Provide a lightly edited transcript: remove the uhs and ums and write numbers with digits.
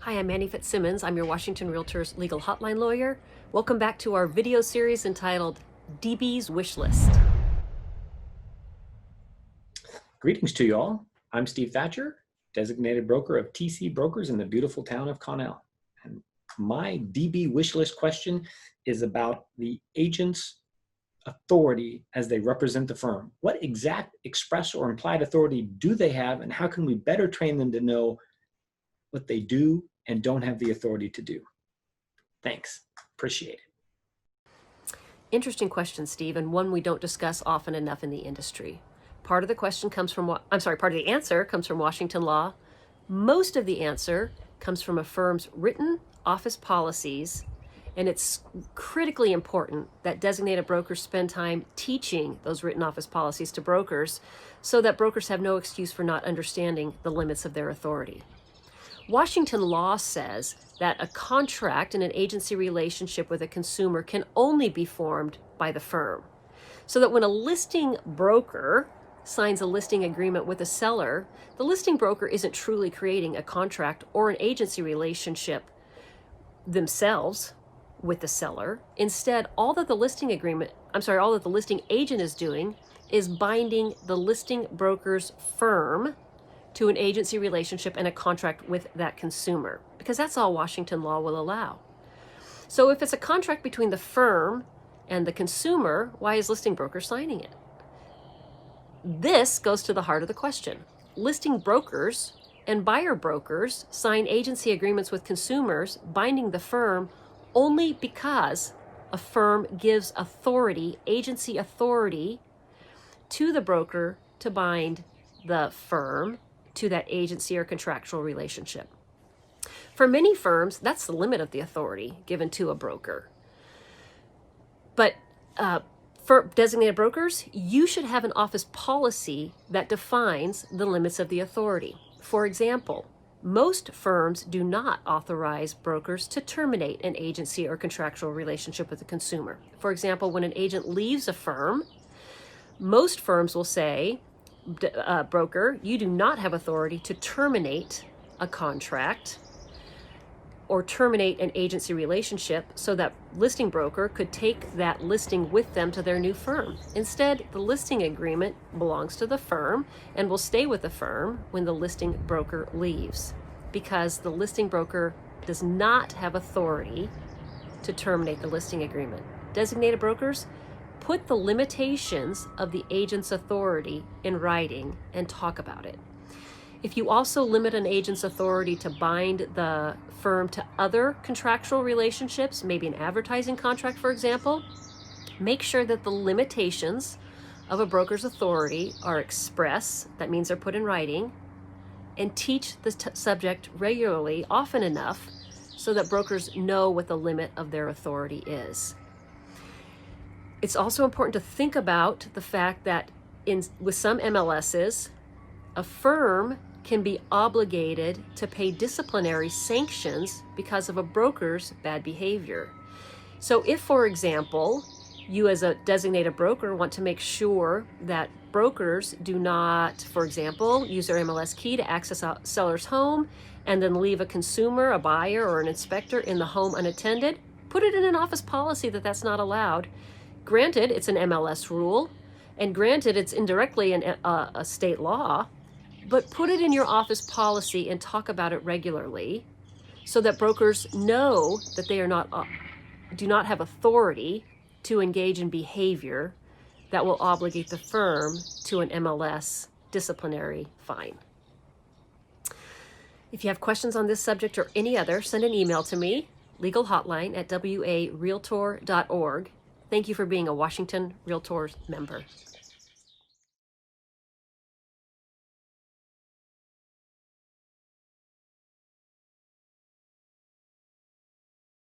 Hi, I'm Manny Fitzsimmons. I'm your Washington Realtors legal hotline lawyer. Welcome back to our video series entitled DB's Wishlist. Greetings to you all. I'm Steve Thatcher, designated broker of TC Brokers in the beautiful town of Connell. And my DB wishlist question is about the agent's authority as they represent the firm. What exact express or implied authority do they have, and how can we better train them to know what they do and don't have the authority to do? Thanks. Appreciate it. Interesting question, Steve, and one we don't discuss often enough in the industry. Part of the answer comes from Washington law. Most of the answer comes from a firm's written office policies, and it's critically important that designated brokers spend time teaching those written office policies to brokers so that brokers have no excuse for not understanding the limits of their authority. Washington law says that a contract in an agency relationship with a consumer can only be formed by the firm. So that when a listing broker signs a listing agreement with a seller, the listing broker isn't truly creating a contract or an agency relationship themselves with the seller. Instead, all that the listing agent is doing is binding the listing broker's firm to an agency relationship and a contract with that consumer, because that's all Washington law will allow. So if it's a contract between the firm and the consumer, why is listing broker signing it? This goes to the heart of the question. Listing brokers and buyer brokers sign agency agreements with consumers, binding the firm only because a firm gives agency authority to the broker to bind the firm to that agency or contractual relationship. For many firms, that's the limit of the authority given to a broker. But for designated brokers, you should have an office policy that defines the limits of the authority. For example, most firms do not authorize brokers to terminate an agency or contractual relationship with a consumer. For example, when an agent leaves a firm, most firms will say, broker, you do not have authority to terminate a contract or terminate an agency relationship, so that listing broker could take that listing with them to their new firm. Instead, the listing agreement belongs to the firm and will stay with the firm when the listing broker leaves, because the listing broker does not have authority to terminate the listing agreement. Designated brokers put the limitations of the agent's authority in writing and talk about it. If you also limit an agent's authority to bind the firm to other contractual relationships, maybe an advertising contract, for example, make sure that the limitations of a broker's authority are express, that means they're put in writing, and teach the subject regularly, often enough, so that brokers know what the limit of their authority is. It's also important to think about the fact that with some MLSs, a firm can be obligated to pay disciplinary sanctions because of a broker's bad behavior. So if, for example, you as a designated broker want to make sure that brokers do not, for example, use their MLS key to access a seller's home and then leave a consumer, a buyer, or an inspector in the home unattended, put it in an office policy that that's not allowed. Granted, it's an MLS rule, and granted, it's indirectly a state law, but put it in your office policy and talk about it regularly so that brokers know that they do not have authority to engage in behavior that will obligate the firm to an MLS disciplinary fine. If you have questions on this subject or any other, send an email to me, legalhotline@warealtor.org. Thank you for being a Washington Realtors member.